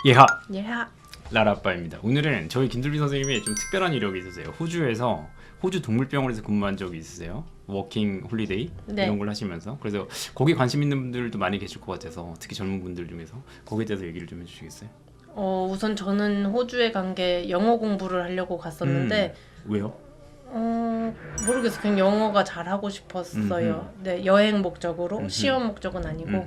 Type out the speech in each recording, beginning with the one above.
예하 예하. 라라빠입니다. 오늘은 저희 김들비 선생님이 좀 특별한 이력이 있으세요. 호주에서 호주 동물병원에서 근무한 적이 있으세요. 워킹 홀리데이 네. 이런 걸 하시면서 그래서 거기 관심 있는 분들도 많이 계실 것 같아서 특히 젊은 분들 중에서 거기에 대해서 얘기를 좀 해주시겠어요? 우선 저는 호주에 간 게 영어 공부를 하려고 갔었는데 왜요? 모르겠어. 그냥 영어가 잘하고 싶었어요. 네, 여행 목적으로 시험 목적은 아니고.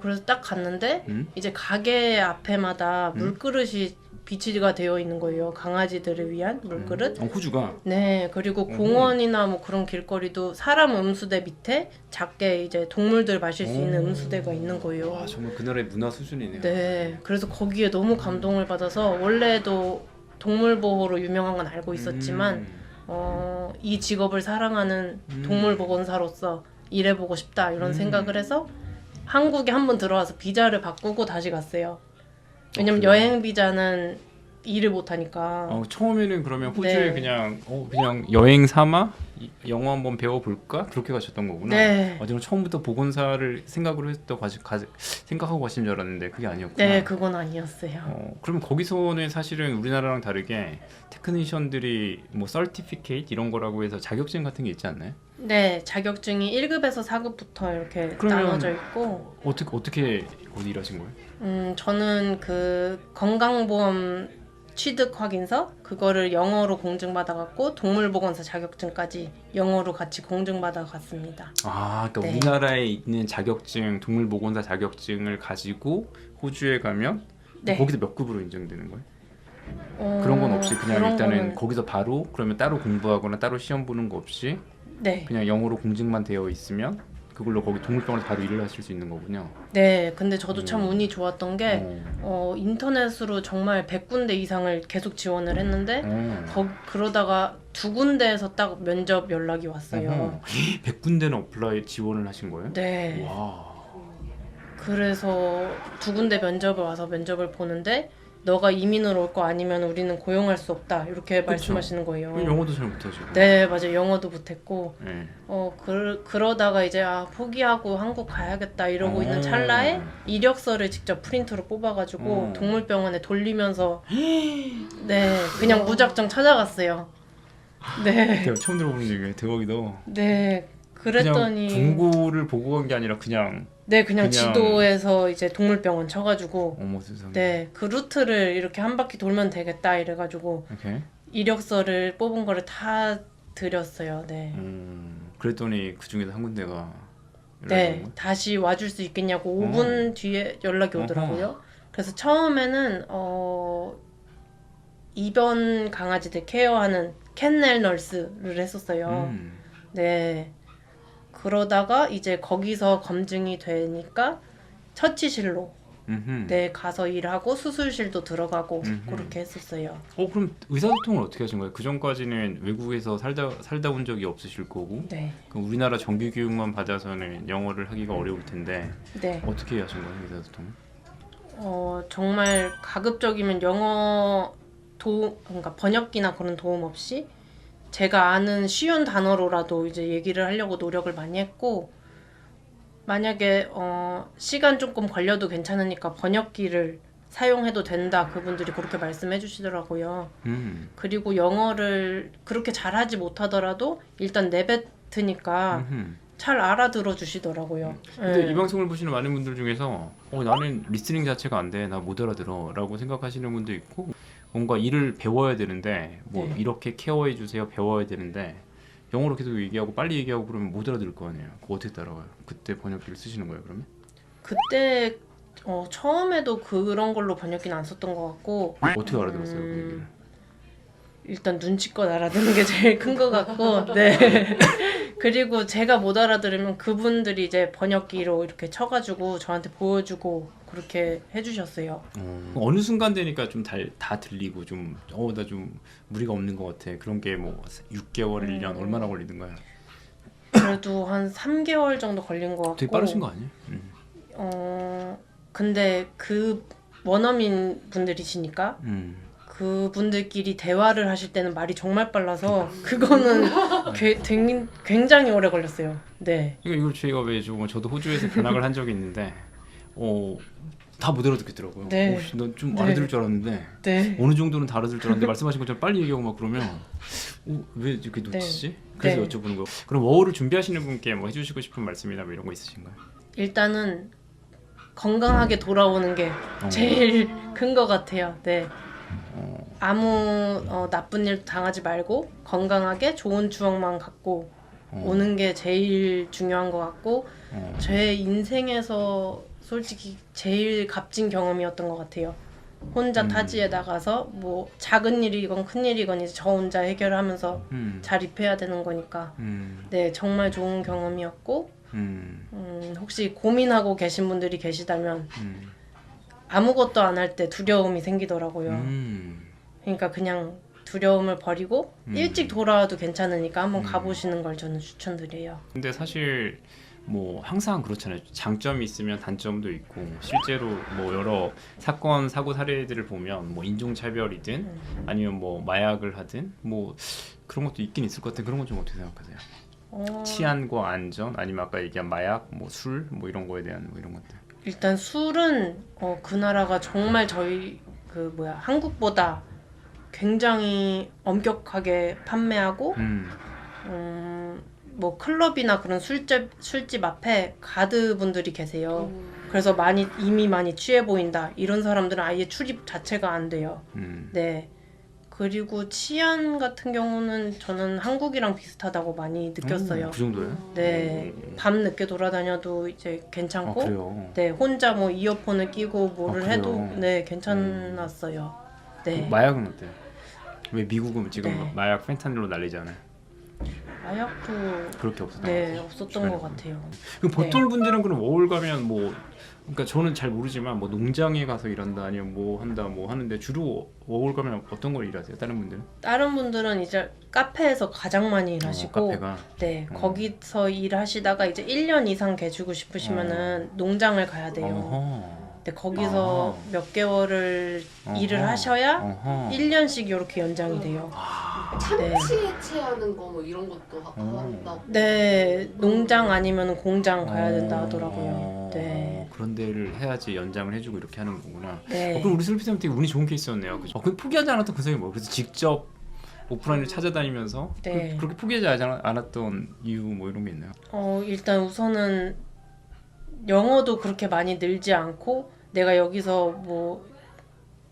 그래서 딱 갔는데 이제 가게 앞에마다 물그릇이 비치가 되어 있는 거예요. 강아지들을 위한 물그릇. 호주가? 네, 그리고 공원이나 뭐 그런 길거리도 사람 음수대 밑에 작게 이제 동물들 마실 수 있는 음수대가 있는 거예요. 와, 정말 그 나라의 문화 수준이네요. 네, 그래서 거기에 너무 감동을 받아서 원래도 동물 보호로 유명한 건 알고 있었지만 이 직업을 사랑하는 동물 보건사로서 일해보고 싶다 이런 생각을 해서 한국에 한번 들어와서 비자를 바꾸고 다시 갔어요. 왜냐면 그래요? 여행 비자는 일을 못 하니까. 처음에는 그러면 호주에 네. 그냥 여행 삼아 영어 한번 배워볼까 그렇게 가셨던 거구나. 네. 저는 처음부터 보건사를 생각으로 했던 생각하고 가신 줄 알았는데 그게 아니었구나. 네, 그건 아니었어요. 그러면 거기서는 사실은 우리나라랑 다르게 테크니션들이 뭐 설티피케이트 이런 거라고 해서 자격증 같은 게 있지 않나요? 네, 자격증이 1급에서 4급부터 이렇게 그러면 나눠져 있고, 어떻게 거기 일하신 거예요? 저는 그 건강보험 취득 확인서 그거를 영어로 공증받아갖고 동물보건사 자격증까지 영어로 같이 공증받아 갔습니다. 그러니까 네. 우리나라에 있는 자격증, 동물보건사 자격증을 가지고 호주에 가면 네. 거기서 몇 급으로 인정되는 거예요? 그런 건 없이 그냥 그런 일단은 거는- 거기서 바로 그러면 따로 공부하거나 따로 시험 보는 거 없이 네. 그냥 영어로 공증만 되어 있으면 그걸로 거기 동물병원에서 바로 일을 하실 수 있는 거군요. 네, 근데 저도 참 운이 좋았던 게 어. 인터넷으로 정말 100군데 이상을 계속 지원을 했는데 어. 그러다가 2군데에서 딱 면접 연락이 왔어요. 100군데는 어플라이 지원을 하신 거예요? 네. 와. 그래서 2군데 면접을 와서 면접을 보는데 너가 이민으로 올 거 아니면 우리는 고용할 수 없다 이렇게 말씀하시는 거예요. 영어도 잘 못하시고. 네, 맞아요. 영어도 못했고 네. 그러다가 이제 포기하고 한국 가야겠다 이러고 있는 찰나에 이력서를 직접 프린터로 뽑아가지고 동물병원에 돌리면서 네, 그냥 무작정 찾아갔어요. 네, 제가 처음 들어보는 얘기예요. 대박이다. 네, 그냥 그랬더니 중고를 보고 간 게 아니라 그냥 네, 그냥 그냥- 지도에서 이제 동물병원 쳐가지고 어머 세상에. 네, 그 루트를 이렇게 한 바퀴 돌면 되겠다 이래가지고 오케이. 이력서를 뽑은 거를 다 드렸어요. 네. 그랬더니 그 중에서 한 군데가 네, 연락이 온 거야? 다시 와줄 수 있겠냐고 5분 뒤에 연락이 오더라고요. 그래서 처음에는 입원 강아지들 케어하는 캔넬 널스를 했었어요. 네. 그러다가 이제 거기서 검증이 되니까 처치실로 네 가서 일하고 수술실도 들어가고 그렇게 했었어요. 그럼 의사소통을 어떻게 하신 거예요? 그 전까지는 외국에서 살다 온 적이 없으실 거고 네, 그럼 우리나라 정규 교육만 받아서는 영어를 하기가 어려울 텐데 네. 어떻게 하신 거예요, 의사소통을? 정말 가급적이면 영어 그러니까 번역기나 그런 도움 없이 제가 아는 쉬운 단어로라도 이제 얘기를 하려고 노력을 많이 했고 만약에 시간 조금 걸려도 괜찮으니까 번역기를 사용해도 된다 그분들이 그렇게 말씀해 주시더라고요. 그리고 영어를 그렇게 잘하지 못하더라도 일단 내뱉으니까 잘 알아들어 주시더라고요. 근데 네. 이 방송을 보시는 많은 분들 중에서 나는 리스닝 자체가 안 돼, 나 못 알아들어 라고 생각하시는 분도 있고 뭔가 일을 배워야 되는데 뭐 네. 이렇게 케어해 주세요 배워야 되는데 영어로 계속 얘기하고 빨리 얘기하고 그러면 못 알아들을 거 아니에요. 그거 어떻게 따라가요? 그때 번역기를 쓰시는 거예요 그러면? 그때 처음에도 그런 걸로 번역기는 안 썼던 것 같고 어떻게 알아들었어요 그 얘기를? 일단 눈치껏 알아듣는 게 제일 큰 것 같고 네. 그리고 제가 못 알아들으면 그분들이 이제 번역기로 이렇게 쳐가지고 저한테 보여주고 그렇게 해주셨어요. 어느 순간 되니까 좀 다 들리고 좀 나 좀 무리가 없는 것 같아. 그런 게 뭐 6개월, 1년 얼마나 걸리는 거야? 그래도 한 3개월 정도 걸린 것 같고 되게 빠르신 거 아니에요? 근데 그 원어민 분들이시니까 그분들끼리 대화를 하실 때는 말이 정말 빨라서 그거는 굉장히 오래 걸렸어요. 네. 이걸 저희가 왜 저도 호주에서 견학을 한 적이 있는데 다 못 알아듣겠더라고요. 네. 넌 좀 네. 알아들을 줄 알았는데 네. 어느 정도는 다 알아들을 줄 알았는데 말씀하신 것처럼 빨리 얘기하고 막 그러면 왜 이렇게 놓치지? 그래서 네. 여쭤보는 거. 그럼 워홀을 준비하시는 분께 뭐 해주시고 싶은 말씀이나 뭐 이런 거 있으신가요? 일단은 건강하게 돌아오는 게 제일 큰 것 같아요. 네. 아무 나쁜 일도 당하지 말고 건강하게 좋은 추억만 갖고 오는 게 제일 중요한 것 같고 제 인생에서 솔직히 제일 값진 경험이었던 것 같아요. 혼자 타지에 나가서 뭐 작은 일이건 큰 일이건 이제 저 혼자 해결하면서 자립해야 되는 거니까 네 정말 좋은 경험이었고 혹시 고민하고 계신 분들이 계시다면 아무것도 안 할 때 두려움이 생기더라고요. 그러니까 그냥 두려움을 버리고 일찍 돌아와도 괜찮으니까 한번 가보시는 걸 저는 추천드려요. 근데 사실 뭐 항상 그렇잖아요. 장점이 있으면 단점도 있고 실제로 뭐 여러 사건 사고 사례들을 보면 뭐 인종차별이든 아니면 뭐 마약을 하든 뭐 그런 것도 있긴 있을 것 같은데 그런 건 좀 어떻게 생각하세요? 치안과 안전 아니면 아까 얘기한 마약 뭐 술 뭐 이런 거에 대한 뭐 이런 것들. 일단 술은 그 나라가 정말 저희 한국보다 굉장히 엄격하게 판매하고 뭐 클럽이나 그런 술집 앞에 가드 분들이 계세요. 그래서 이미 많이 취해 보인다. 이런 사람들은 아예 출입 자체가 안 돼요. 네. 그리고 치안 같은 경우는 저는 한국이랑 비슷하다고 많이 느꼈어요. 그 정도예요? 네. 밤 늦게 돌아다녀도 이제 괜찮고, 그래요. 네. 혼자 뭐 이어폰을 끼고 뭐를 그래요? 해도 네 괜찮았어요. 네. 마약은 어때요? 왜 미국은 지금 네. 마약 펜타닐로 난리잖아요. 마약도 그렇게 없었던 네 것 같아요. 없었던 것 같아요. 그럼 보통 분들은 그럼 워홀 가면 뭐 그러니까 저는 잘 모르지만 뭐 농장에 가서 일한다 아니면 뭐 한다 뭐 하는데 주로 워홀 가면 어떤 걸 일하세요? 다른 분들은? 다른 분들은 이제 카페에서 가장 많이 일하시고 카페가 네 거기서 일하시다가 이제 1년 이상 계시고 싶으시면은 농장을 가야 돼요. 어허. 근데 거기서 몇 개월을 일을 하셔야 어허. 1년씩 이렇게 연장이 돼요. 참치 해체하는 거 뭐 이런 것도 한다고. 네 농장 아니면 공장 가야 된다 하더라고요. 어. 네. 그런 데를 해야지 연장을 해주고 이렇게 하는 거구나. 네. 그럼 우리 슬피쌤 되게 운이 좋은 케이스였네요. 그죠? 근데 포기하지 않았던 그 생각이 뭐? 그래서 직접 오프라인을 찾아다니면서 네. 그렇게 포기하지 않았던 이유 뭐 이런 게 있나요? 일단 우선은 영어도 그렇게 많이 늘지 않고 내가 여기서 뭐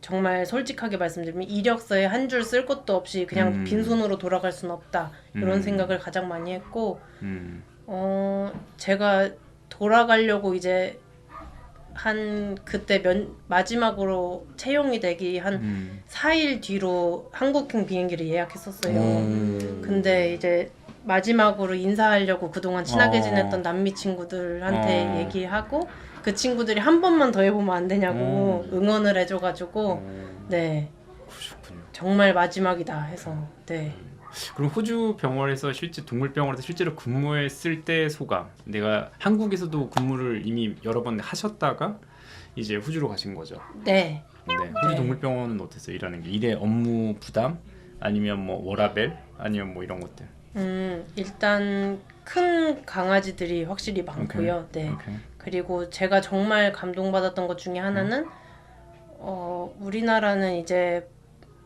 정말 솔직하게 말씀드리면 이력서에 한 줄 쓸 것도 없이 그냥 빈손으로 돌아갈 수는 없다 이런 생각을 가장 많이 했고 제가 돌아가려고 이제 그때 마지막으로 채용이 되기 한 4일 뒤로 한국행 비행기를 예약했었어요. 근데 이제 마지막으로 인사하려고 그동안 친하게 지냈던 남미 친구들한테 얘기하고 그 친구들이 한 번만 더 해보면 안 되냐고 응원을 해줘가지고 네 그러셨군요. 정말 마지막이다 해서 네. 그럼 호주 병원에서 동물병원에서 실제로 근무했을 때 소감. 내가 한국에서도 근무를 이미 여러 번 하셨다가 이제 호주로 가신 거죠. 네. 네. 호주 동물병원은 어땠어요? 일하는 게 일의 업무 부담 아니면 뭐 워라벨 아니면 뭐 이런 것들. 일단 큰 강아지들이 확실히 많고요. 네. 오케이. 그리고 제가 정말 감동받았던 것 중에 하나는 우리나라는 이제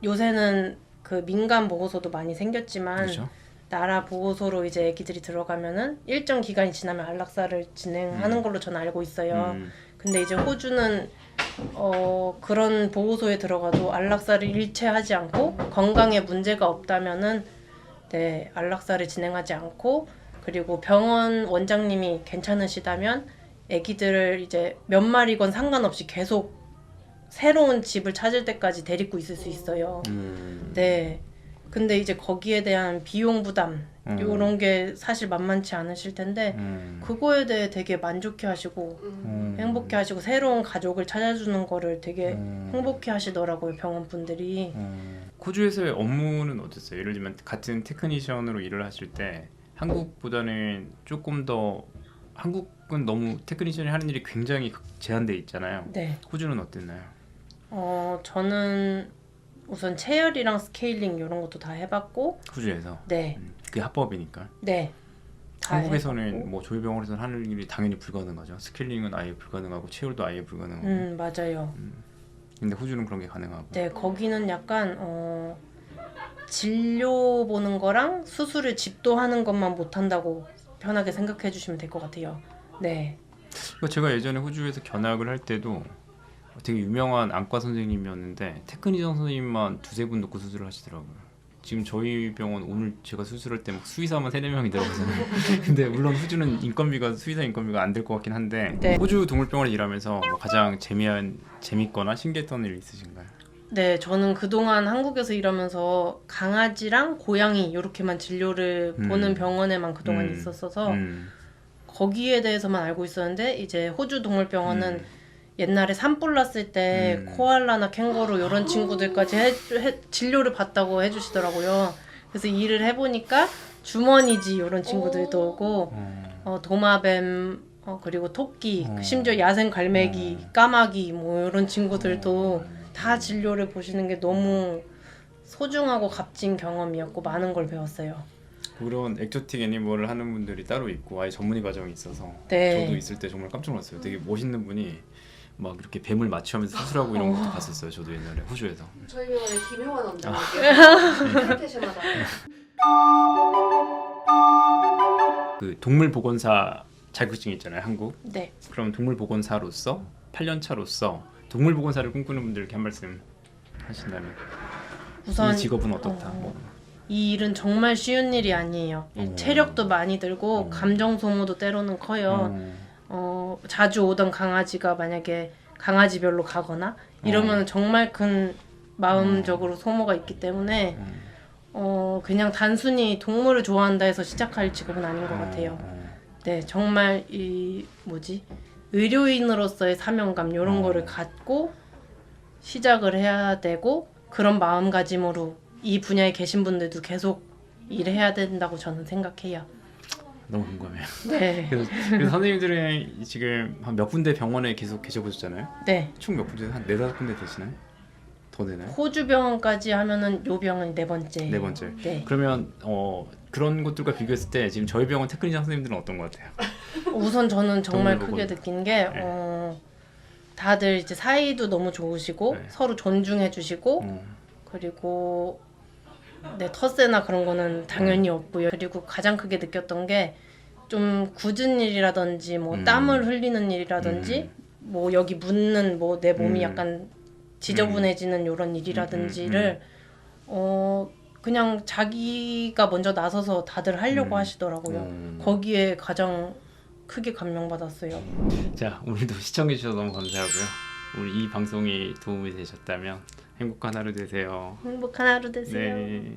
요새는 그 민간 보호소도 많이 생겼지만 그렇죠. 나라 보호소로 이제 애기들이 들어가면은 일정 기간이 지나면 안락사를 진행하는 걸로 저는 알고 있어요. 근데 이제 호주는 그런 보호소에 들어가도 안락사를 일체 하지 않고 건강에 문제가 없다면은 네, 안락사를 진행하지 않고 그리고 병원 원장님이 괜찮으시다면 애기들을 이제 몇 마리건 상관없이 계속 새로운 집을 찾을 때까지 데리고 있을 수 있어요. 네. 근데 이제 거기에 대한 비용 부담 이런 게 사실 만만치 않으실 텐데 그거에 대해 되게 만족해 하시고 행복해 하시고 새로운 가족을 찾아주는 거를 되게 행복해 하시더라고요. 병원 분들이. 호주에서의 업무는 어땠어요? 예를 들면 같은 테크니션으로 일을 하실 때 한국보다는 조금 더 한국은 너무 테크니션이 하는 일이 굉장히 제한돼 있잖아요. 네. 호주는 어땠나요? 저는 우선 체열이랑 스케일링 이런 것도 다 해봤고 호주에서 네. 그게 합법이니까. 네. 다 한국에서는 해보고. 뭐 조이병원에서는 하는 일이 당연히 불가능하죠. 스케일링은 아예 불가능하고 체열도 아예 불가능하고. 맞아요. 근데 호주는 그런 게 가능하고. 네, 거기는 약간 진료 보는 거랑 수술을 집도하는 것만 못한다고 편하게 생각해 주시면 될 것 같아요. 네. 그러니까 제가 예전에 호주에서 견학을 할 때도 되게 유명한 안과 선생님이었는데 테크니션 선생님만 두세 분 놓고 수술을 하시더라고요. 지금 저희 병원 오늘 제가 수술할 때 막 수의사만 3-4명이 들어가잖아요. 근데 물론 호주는 인건비가 수의사 인건비가 안 될 것 같긴 한데 네. 호주 동물병원에 일하면서 뭐 가장 재밌거나 신기했던 일 있으신가요? 네, 저는 그동안 한국에서 일하면서 강아지랑 고양이 이렇게만 진료를 보는 병원에만 그동안 있었어서 거기에 대해서만 알고 있었는데 이제 호주 동물병원은 옛날에 산불 났을 때 코알라나 캥거루 이런 친구들까지 진료를 받다고 해주시더라고요. 그래서 일을 해보니까 주머니지 이런 친구들도 오고 도마뱀 그리고 토끼 심지어 야생 갈매기 까마귀 뭐 이런 친구들도 다 진료를 보시는 게 너무 소중하고 값진 경험이었고 많은 걸 배웠어요. 그런 액조틱 애니멀을 하는 분들이 따로 있고 아예 전문의 과정이 있어서 네. 저도 있을 때 정말 깜짝 놀랐어요. 되게 멋있는 분이 막 이렇게 뱀을 마취하면서 수술하고 이런 것도 봤었어요. 저도 옛날에 호주에서. 저희 병원에 김효원 원장님께서 탈퇴시마다 그 동물보건사 자격증 있잖아요, 한국. 네. 그럼 동물보건사로서 8년 차로서 동물보건사를 꿈꾸는 분들께 한 말씀 하신다면 우선 이 직업은 어떻다. 뭐. 이 일은 정말 쉬운 일이 아니에요. 체력도 많이 들고 감정 소모도 때로는 커요. 자주 오던 강아지가 만약에 강아지별로 가거나 이러면 정말 큰 마음적으로 소모가 있기 때문에 그냥 단순히 동물을 좋아한다 해서 시작할 직업은 아닌 것 같아요. 네, 정말 이 의료인으로서의 사명감 이런 거를 갖고 시작을 해야 되고 그런 마음가짐으로 이 분야에 계신 분들도 계속 일해야 된다고 저는 생각해요. 너무 궁금해요. 네. 그래서 선생님들은 지금 한 몇 군데 병원에 계속 계셔보셨잖아요. 네. 총 몇 군데? 한 4-5군데 되시나요? 더 되나요? 호주 병원까지 하면은 요 병원이 4번째. 4번째. 네. 그러면 그런 것들과 비교했을 때 지금 저희 병원 테크니션 선생님들은 어떤 것 같아요? 우선 저는 정말 크게 동물보건. 느낀 게 다들 이제 사이도 너무 좋으시고 네. 서로 존중해 주시고 그리고 텃세나 그런 거는 당연히 없고요. 그리고 가장 크게 느꼈던 게 좀 굳은 일이라든지 뭐 땀을 흘리는 일이라든지 뭐 여기 묻는 뭐 내 몸이 약간 지저분해지는 이런 일이라든지를 그냥 자기가 먼저 나서서 다들 하려고 하시더라고요. 거기에 가장 크게 감명받았어요. 자, 오늘도 시청해주셔서 너무 감사하고요. 우리 이 방송이 도움이 되셨다면 행복한 하루 되세요. 행복한 하루 되세요. 네.